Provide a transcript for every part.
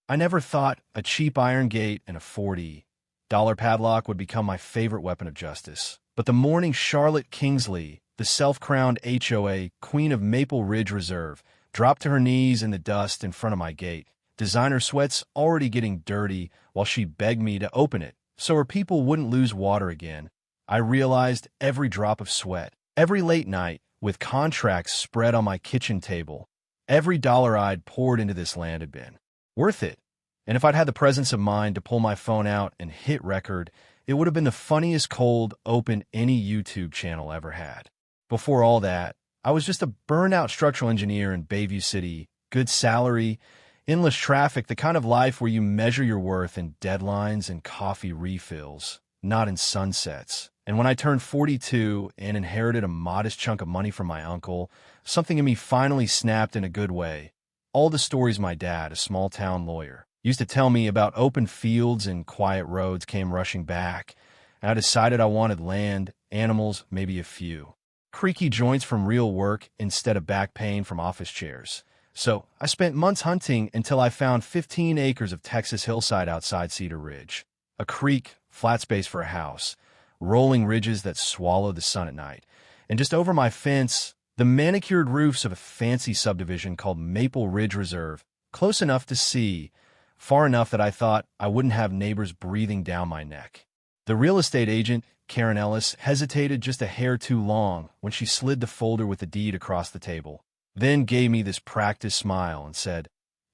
I never thought a cheap iron gate and a $40 padlock would become my favorite weapon of justice. But the morning Charlotte Kingsley, the self-crowned HOA Queen of Maple Ridge Reserve, dropped to her knees in the dust in front of my gate, designer sweats already getting dirty while she begged me to open it so her people wouldn't lose water again, I realized every drop of sweat, every late night with contracts spread on my kitchen table, every dollar I'd poured into this land had been worth it. And if I'd had the presence of mind to pull my phone out and hit record, it would have been the funniest cold open any YouTube channel ever had. Before all that, I was just a burnout structural engineer in Bayview City, good salary, endless traffic, the kind of life where you measure your worth in deadlines and coffee refills, not in sunsets. And when I turned 42 and inherited a modest chunk of money from my uncle, something in me finally snapped in a good way. All the stories my dad, a small-town lawyer, used to tell me about open fields and quiet roads came rushing back, and I decided I wanted land, animals, maybe a few creaky joints from real work instead of back pain from office chairs. So I spent months hunting until I found 15 acres of Texas hillside outside Cedar Ridge, a creek, flat space for a house, rolling ridges that swallow the sun at night, and just over my fence, the manicured roofs of a fancy subdivision called Maple Ridge Reserve, close enough to see, far enough that I thought I wouldn't have neighbors breathing down my neck. The real estate agent, Karen Ellis, hesitated just a hair too long when she slid the folder with the deed across the table, then gave me this practiced smile and said,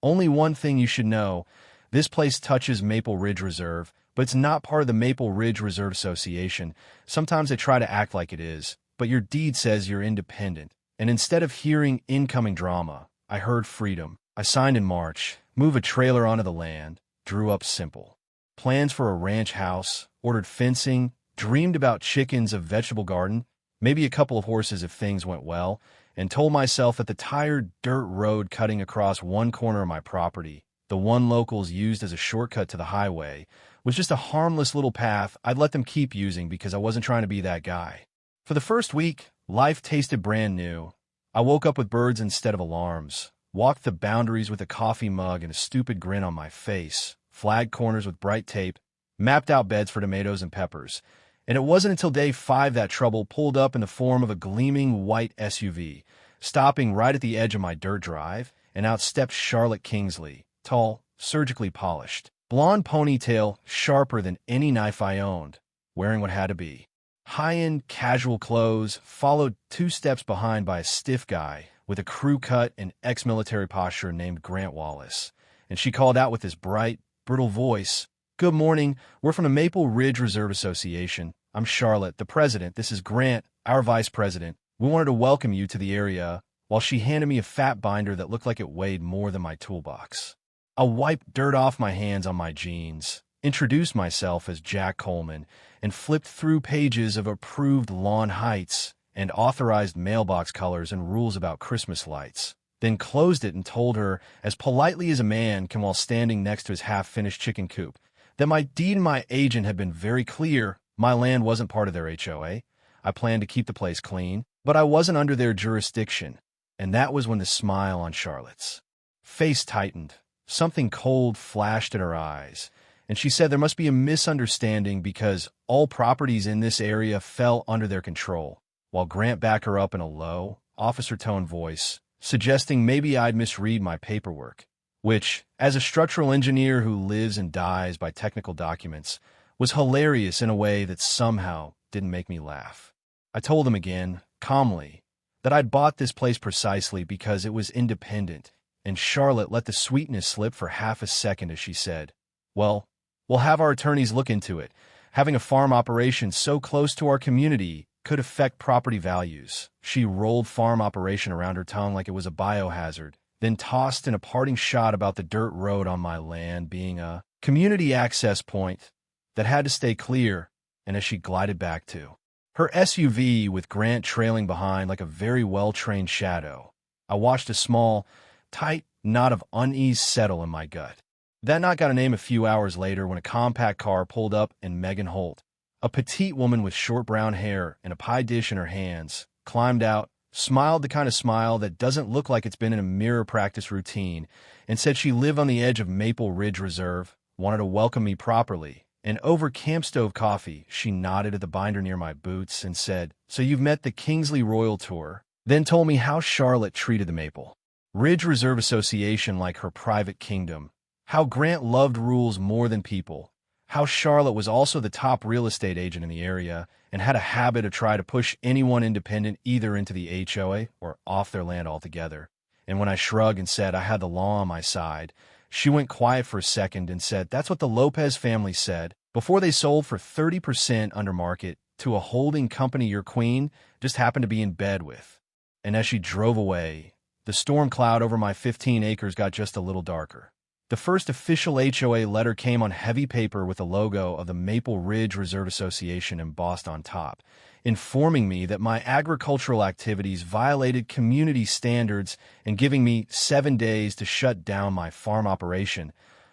"Only one thing you should know, this place touches Maple Ridge Reserve, but it's not part of the Maple Ridge Reserve Association. Sometimes they try to act like it is, but your deed says you're independent." And instead of hearing incoming drama, I heard freedom. I signed in March, move a trailer onto the land, drew up simple plans for a ranch house, ordered fencing, dreamed about chickens, a vegetable garden, maybe a couple of horses if things went well, and told myself that the tired dirt road cutting across one corner of my property, the one locals used as a shortcut to the highway, was just a harmless little path I'd let them keep using because I wasn't trying to be that guy. For the first week, life tasted brand new. I woke up with birds instead of alarms, walked the boundaries with a coffee mug and a stupid grin on my face, flagged corners with bright tape, mapped out beds for tomatoes and peppers. And it wasn't until day 5 that trouble pulled up in the form of a gleaming white SUV, stopping right at the edge of my dirt drive, and out stepped Charlotte Kingsley, tall, surgically polished, blonde ponytail sharper than any knife I owned, wearing what had to be high-end casual clothes, followed 2 steps behind by a stiff guy with a crew cut and ex-military posture named Grant Wallace. And she called out with this bright, brittle voice, "Good morning, we're from the Maple Ridge Reserve Association. I'm Charlotte, the president. This is Grant, our vice president. We wanted to welcome you to the area," while she handed me a fat binder that looked like it weighed more than my toolbox. I wiped dirt off my hands on my jeans, introduced myself as Jack Coleman, and flipped through pages of approved lawn heights and authorized mailbox colors and rules about Christmas lights, then closed it and told her, as politely as a man can while standing next to his half-finished chicken coop, that my deed and my agent had been very clear my land wasn't part of their HOA. I planned to keep the place clean, but I wasn't under their jurisdiction. And that was when the smile on Charlotte's face tightened. Something cold flashed in her eyes, and she said there must be a misunderstanding because all properties in this area fell under their control, while Grant backed her up in a low, officer-tone voice, suggesting maybe I'd misread my paperwork, which, as a structural engineer who lives and dies by technical documents, was hilarious in a way that somehow didn't make me laugh. I told him again, calmly, that I'd bought this place precisely because it was independent, and Charlotte let the sweetness slip for half a second as she said, "Well, we'll have our attorneys look into it. Having a farm operation so close to our community could affect property values." She rolled farm operation around her tongue like it was a biohazard, then tossed in a parting shot about the dirt road on my land being a community access point that had to stay clear, and as she glided back to her SUV with Grant trailing behind like a very well-trained shadow, I watched a small, tight knot of unease settle in my gut. That knot got a name a few hours later when a compact car pulled up and Megan Holt, a petite woman with short brown hair and a pie dish in her hands, climbed out, smiled the kind of smile that doesn't look like it's been in a mirror practice routine, and said she lived on the edge of Maple Ridge Reserve, wanted to welcome me properly. And over camp stove coffee, she nodded at the binder near my boots and said, "So you've met the Kingsley Royal Tour?" Then told me how Charlotte treated the Maple Ridge Reserve Association like her private kingdom, how Grant loved rules more than people, how Charlotte was also the top real estate agent in the area and had a habit of trying to push anyone independent either into the HOA or off their land altogether. And when I shrugged and said I had the law on my side, she went quiet for a second and said that's what the Lopez family said before they sold for 30% under market to a holding company your queen just happened to be in bed with. And as she drove away, the storm cloud over my 15 acres got just a little darker. The first official HOA letter came on heavy paper with the logo of the Maple Ridge Reserve Association embossed on top, informing me that my agricultural activities violated community standards and giving me 7 days to shut down my farm operation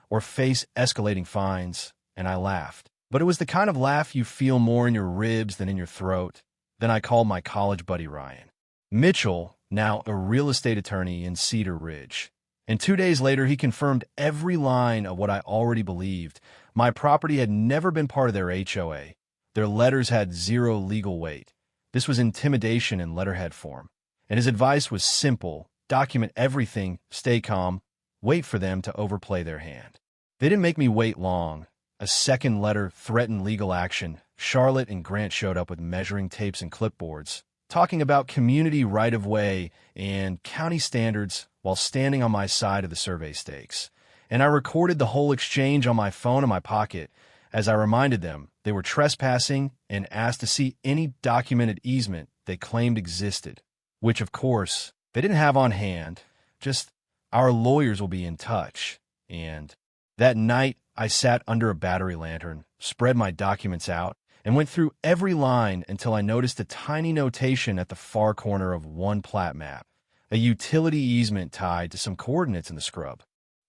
or face escalating fines, and I laughed. But it was the kind of laugh you feel more in your ribs than in your throat. Then I called my college buddy Ryan Mitchell, now a real estate attorney in Cedar Ridge. And 2 days later, he confirmed every line of what I already believed. My property had never been part of their HOA. Their letters had zero legal weight. This was intimidation in letterhead form. And his advice was simple: document everything, stay calm, wait for them to overplay their hand. They didn't make me wait long. A second letter threatened legal action. Charlotte and Grant showed up with measuring tapes and clipboards, talking about community right-of-way and county standards while standing on my side of the survey stakes. And I recorded the whole exchange on my phone in my pocket as I reminded them they were trespassing and asked to see any documented easement they claimed existed, which, of course, they didn't have on hand, just our lawyers will be in touch. And that night, I sat under a battery lantern, spread my documents out, and went through every line until I noticed a tiny notation at the far corner of one plat map, a utility easement tied to some coordinates in the scrub.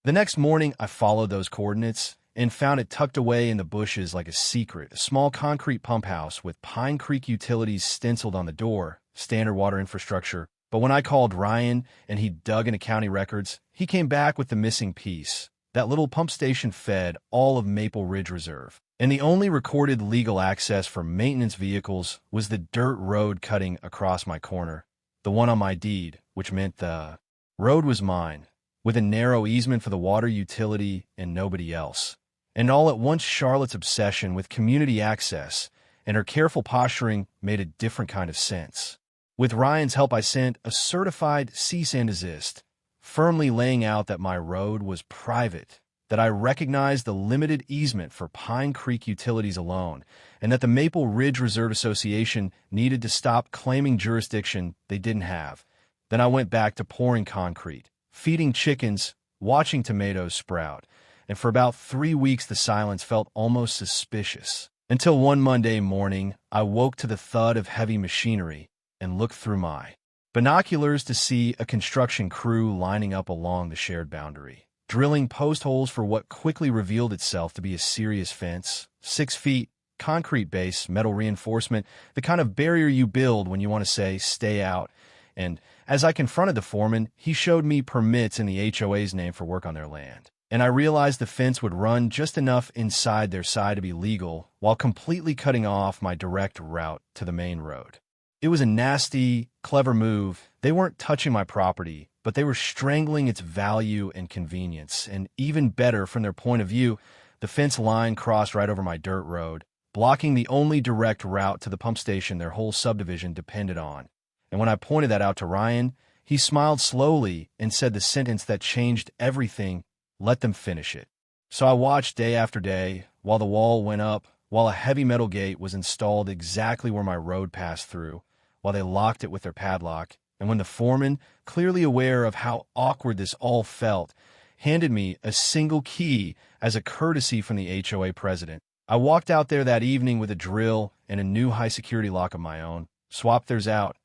The next morning, I followed those coordinates and found it tucked away in the bushes like a secret, a small concrete pump house with Pine Creek Utilities stenciled on the door, standard water infrastructure. But when I called Ryan and he dug into county records, he came back with the missing piece. That little pump station fed all of Maple Ridge Reserve, and the only recorded legal access for maintenance vehicles was the dirt road cutting across my corner, the one on my deed, which meant the road was mine, with a narrow easement for the water utility and nobody else. And all at once, Charlotte's obsession with community access and her careful posturing made a different kind of sense. With Ryan's help, I sent a certified cease and desist, firmly laying out that my road was private, that I recognized the limited easement for Pine Creek Utilities alone, and that the Maple Ridge Reserve Association needed to stop claiming jurisdiction they didn't have. Then I went back to pouring concrete, feeding chickens, watching tomatoes sprout, and for about 3 weeks the silence felt almost suspicious. Until one Monday morning, I woke to the thud of heavy machinery and looked through my binoculars to see a construction crew lining up along the shared boundary, drilling post holes for what quickly revealed itself to be a serious fence, 6 feet, concrete base, metal reinforcement, the kind of barrier you build when you want to say, stay out. And as I confronted the foreman, he showed me permits in the HOA's name for work on their land. And I realized the fence would run just enough inside their side to be legal, while completely cutting off my direct route to the main road. It was a nasty, clever move. They weren't touching my property, but they were strangling its value and convenience. And even better, from their point of view, the fence line crossed right over my dirt road, blocking the only direct route to the pump station their whole subdivision depended on. And when I pointed that out to Ryan, he smiled slowly and said the sentence that changed everything: let them finish it. So I watched day after day while the wall went up, while a heavy metal gate was installed exactly where my road passed through, while they locked it with their padlock, and when the foreman, clearly aware of how awkward this all felt, handed me a single key as a courtesy from the HOA president. I walked out there that evening with a drill and a new high-security lock of my own, swapped theirs out,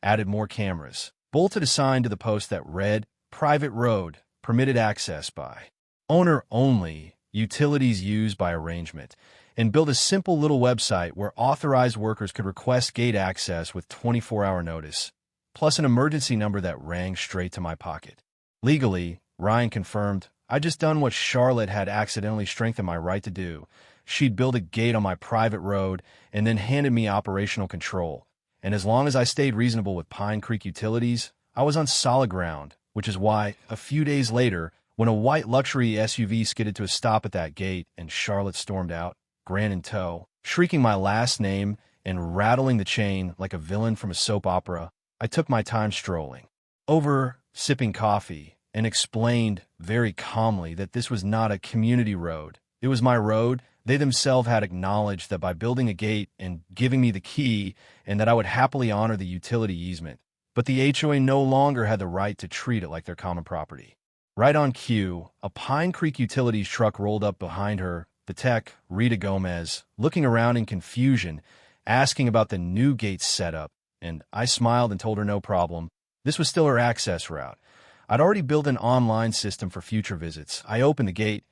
added more cameras, bolted a sign to the post that read, "Private road, permitted access by owner only, utilities used by arrangement," and built a simple little website where authorized workers could request gate access with 24-hour notice. plus an emergency number that rang straight to my pocket. Legally, Ryan confirmed, I'd just done what Charlotte had accidentally strengthened my right to do. She'd built a gate on my private road and then handed me operational control. And as long as I stayed reasonable with Pine Creek Utilities, I was on solid ground, which is why, a few days later, when a white luxury SUV skidded to a stop at that gate and Charlotte stormed out, Gran in tow, shrieking my last name and rattling the chain like a villain from a soap opera, I took my time strolling over, sipping coffee, and explained very calmly that this was not a community road. It was my road. They themselves had acknowledged that by building a gate and giving me the key, and that I would happily honor the utility easement. But the HOA no longer had the right to treat it like their common property. Right on cue, a Pine Creek Utilities truck rolled up behind her, the tech, Rita Gomez, looking around in confusion, asking about the new gate setup, and I smiled and told her no problem. This was still her access route. I'd already built an online system for future visits. I opened the gate,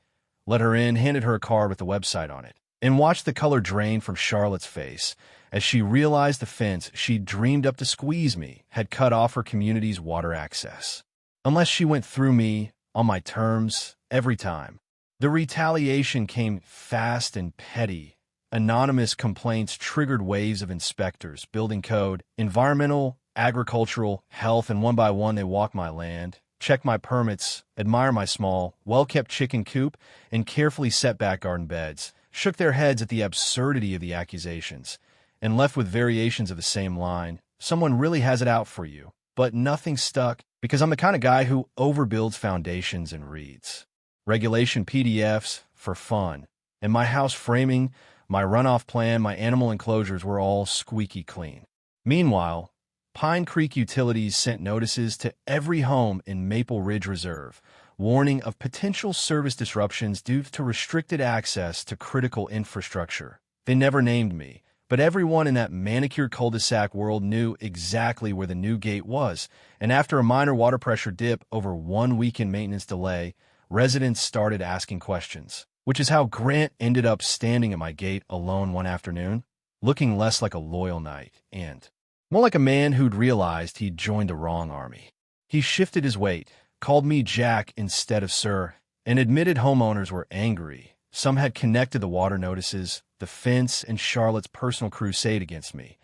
let her in, handed her a card with the website on it, and watched the color drain from Charlotte's face as she realized the fence she'd dreamed up to squeeze me had cut off her community's water access. Unless she went through me, on my terms, every time. The retaliation came fast and petty. Anonymous complaints triggered waves of inspectors, building code, environmental, agricultural, health, and one by one they walk my land, check my permits, admire my small, well-kept chicken coop, and carefully set back garden beds, shook their heads at the absurdity of the accusations, and left with variations of the same line. Someone really has it out for you. But nothing stuck, because I'm the kind of guy who overbuilds foundations and reads regulation PDFs for fun. And my house framing, my runoff plan, my animal enclosures were all squeaky clean. Meanwhile, Pine Creek Utilities sent notices to every home in Maple Ridge Reserve, warning of potential service disruptions due to restricted access to critical infrastructure. They never named me, but everyone in that manicured cul-de-sac world knew exactly where the new gate was, and after a minor water pressure dip over 1 weekend maintenance delay, residents started asking questions, which is how Grant ended up standing at my gate alone one afternoon, looking less like a loyal knight and more like a man who'd realized he'd joined the wrong army. He shifted his weight, called me Jack instead of Sir, and admitted homeowners were angry. Some had connected the water notices, the fence, and Charlotte's personal crusade against me,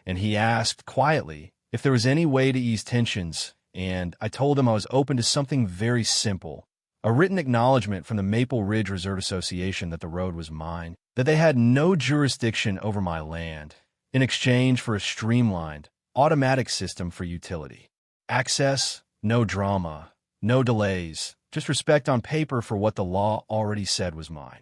and he asked quietly if there was any way to ease tensions, and I told him I was open to something very simple, a written acknowledgement from the Maple Ridge Reserve Association that the road was mine, that they had no jurisdiction over my land, in exchange for a streamlined, automatic system for utility. Access, no drama, no delays, just respect on paper for what the law already said was mine.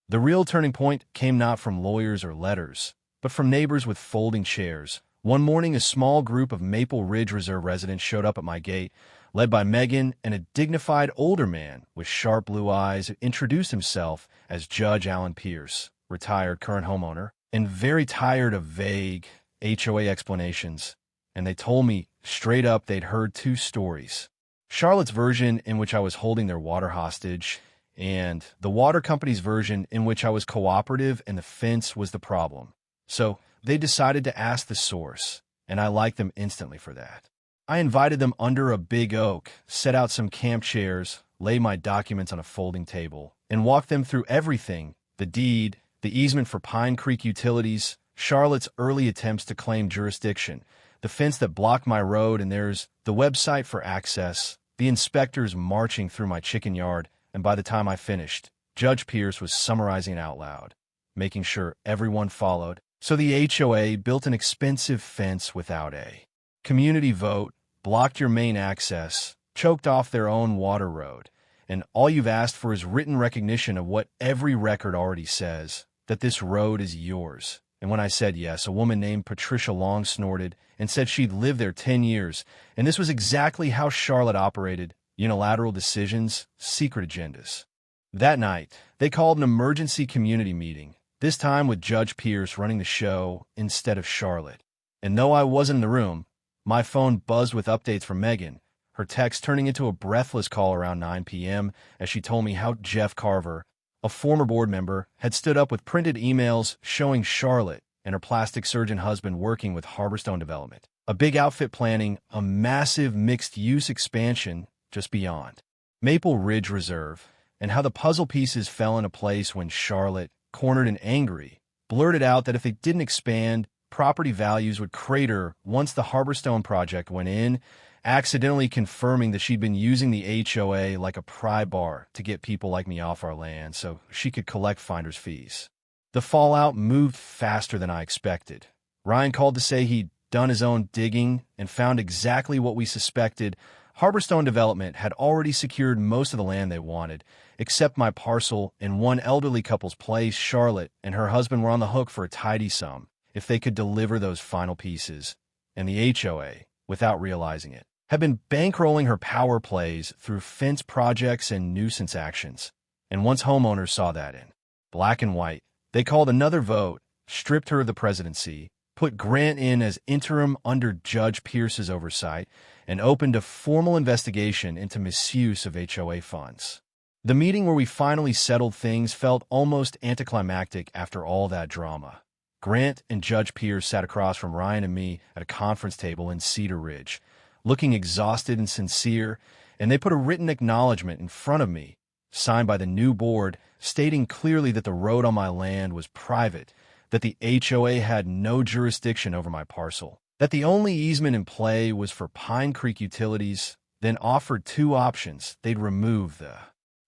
The real turning point came not from lawyers or letters, but from neighbors with folding chairs. One morning, a small group of Maple Ridge Reserve residents showed up at my gate, led by Megan and a dignified older man with sharp blue eyes who introduced himself as Judge Alan Pierce, retired current homeowner, and very tired of vague HOA explanations. And they told me straight up they'd heard two stories. Charlotte's version, in which I was holding their water hostage, and the water company's version, in which I was cooperative and the fence was the problem. So they decided to ask the source, and I liked them instantly for that. I invited them under a big oak, set out some camp chairs, laid my documents on a folding table, and walked them through everything: the deed, the easement for Pine Creek Utilities, Charlotte's early attempts to claim jurisdiction, the fence that blocked my road, and there's the website for access, the inspectors marching through my chicken yard, and by the time I finished, Judge Pierce was summarizing it out loud, making sure everyone followed. So the HOA built an expensive fence without a community vote, blocked your main access, choked off their own water road, and all you've asked for is written recognition of what every record already says, that this road is yours. And when I said yes, a woman named Patricia Long snorted and said she'd lived there 10 years, and this was exactly how Charlotte operated: unilateral decisions, secret agendas. That night, they called an emergency community meeting, this time with Judge Pierce running the show instead of Charlotte. And though I wasn't in the room, my phone buzzed with updates from Megan, her text turning into a breathless call around 9 p.m. as she told me how Jeff Carver, a former board member, had stood up with printed emails showing Charlotte and her plastic surgeon husband working with Harborstone Development A big outfit planning a massive mixed-use expansion just beyond. Maple Ridge Reserve, and how the puzzle pieces fell into place when Charlotte, cornered and angry, blurted out that if they didn't expand, property values would crater once the Harborstone project went in, accidentally confirming that she'd been using the HOA like a pry bar to get people like me off our land so she could collect finder's fees. The fallout moved faster than I expected. Ryan called to say he'd done his own digging and found exactly what we suspected. Harborstone Development had already secured most of the land they wanted, except my parcel in one elderly couple's place. Charlotte and her husband were on the hook for a tidy sum if they could deliver those final pieces, and the HOA, without realizing it, had been bankrolling her power plays through fence projects and nuisance actions. And once homeowners saw that in black and white, they called another vote, stripped her of the presidency, put Grant in as interim under Judge Pierce's oversight, and opened a formal investigation into misuse of HOA funds. The meeting where we finally settled things felt almost anticlimactic after all that drama. Grant and Judge Pierce sat across from Ryan and me at a conference table in Cedar Ridge, looking exhausted and sincere, and they put a written acknowledgement in front of me, signed by the new board, stating clearly that the road on my land was private, that the HOA had no jurisdiction over my parcel, that the only easement in play was for Pine Creek Utilities, then offered two options. They'd remove the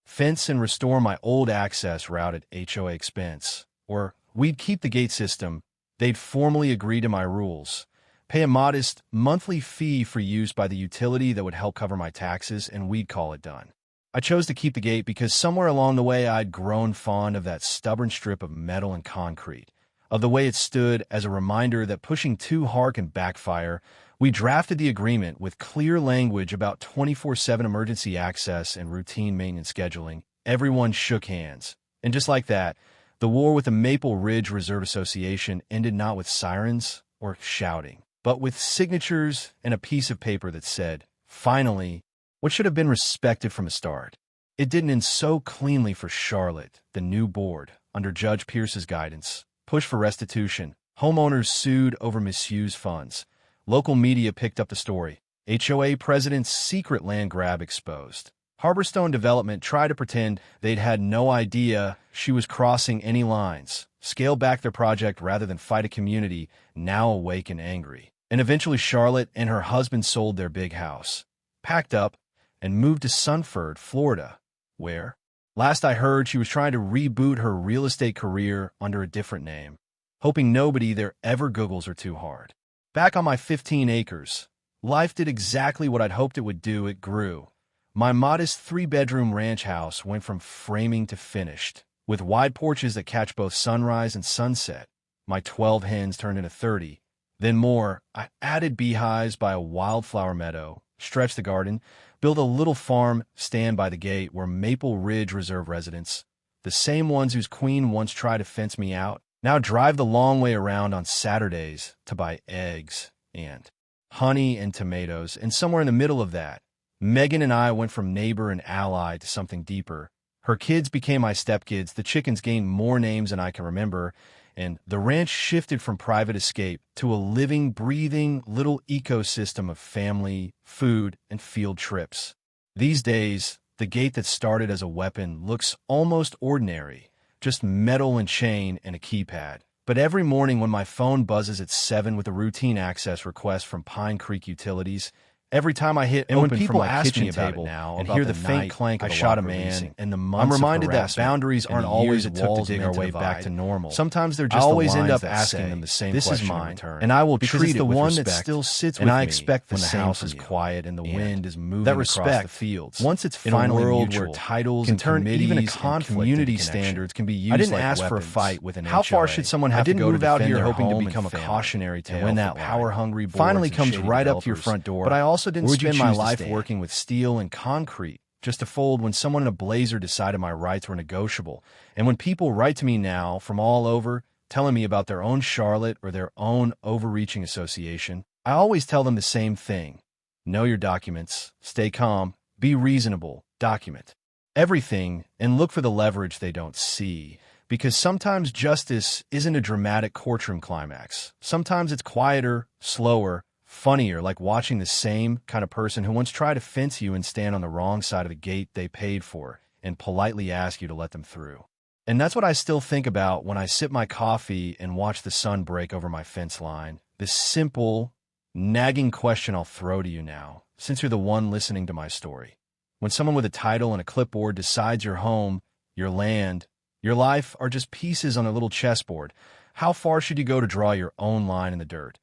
fence and restore my old access route at HOA expense, or we'd keep the gate system. They'd formally agree to my rules, pay a modest monthly fee for use by the utility that would help cover my taxes, and we'd call it done. I chose to keep the gate because somewhere along the way I'd grown fond of that stubborn strip of metal and concrete, of the way it stood as a reminder that pushing too hard can backfire. We drafted the agreement with clear language about 24/7 emergency access and routine maintenance scheduling. Everyone shook hands. And just like that, the war with the Maple Ridge Reserve Association ended not with sirens or shouting, but with signatures and a piece of paper that said, finally, what should have been respected from the start. It didn't end so cleanly for Charlotte. The new board, under Judge Pierce's guidance, pushed for restitution. Homeowners sued over misused funds. Local media picked up the story. HOA president's secret land grab exposed. Harborstone Development tried to pretend they'd had no idea she was crossing any lines, scaled back their project rather than fight a community now awake and angry. And eventually Charlotte and her husband sold their big house, packed up, and moved to Sunford, Florida, where, last I heard, she was trying to reboot her real estate career under a different name, hoping nobody there ever Googles her too hard. Back on my 15 acres, life did exactly what I'd hoped it would do. It grew. My modest 3-bedroom ranch house went from framing to finished, with wide porches that catch both sunrise and sunset. My 12 hens turned into 30. Then more. I added beehives by a wildflower meadow, stretched the garden, built a little farm stand by the gate where Maple Ridge Reserve residents, the same ones whose queen once tried to fence me out, now drive the long way around on Saturdays to buy eggs and honey and tomatoes. And somewhere in the middle of that, Megan and I went from neighbor and ally to something deeper. Her kids became my stepkids, the chickens gained more names than I can remember, and the ranch shifted from private escape to a living, breathing little ecosystem of family, food, and field trips. These days, the gate that started as a weapon looks almost ordinary, just metal and chain and a keypad. But every morning when my phone buzzes at 7 with a routine access request from Pine Creek Utilities, every time I hit open when people ask me about it now and hear the faint clank of I shot a man and the months I'm reminded that boundaries aren't always it took to dig our way back to normal. Sometimes they're just always end up asking them the same question. This is mine, and I will treat it the one that still sits with me. And I expect when the house is quiet and the wind is moving across the fields. Once it's finally mutual, where titles can turn even a conflict, community standards can be used. I didn't ask for a fight with an HOA. How far should someone have to go to out here hoping to become a cautionary tale? When that power-hungry finally comes right up to your front door, but I also didn't spend my life working with steel and concrete just to fold when someone in a blazer decided my rights were negotiable. And when people write to me now from all over telling me about their own Charlotte or their own overreaching association, I always tell them the same thing. Know your documents, stay calm, be reasonable, document everything, and look for the leverage they don't see. Because sometimes justice isn't a dramatic courtroom climax. Sometimes it's quieter, slower, funnier, like watching the same kind of person who once tried to fence you and stand on the wrong side of the gate they paid for and politely ask you to let them through. And that's what I still think about when I sip my coffee and watch the sun break over my fence line. This simple, nagging question I'll throw to you now, since you're the one listening to my story. When someone with a title and a clipboard decides your home, your land, your life are just pieces on a little chessboard, how far should you go to draw your own line in the dirt?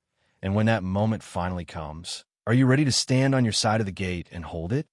And when that moment finally comes, are you ready to stand on your side of the gate and hold it?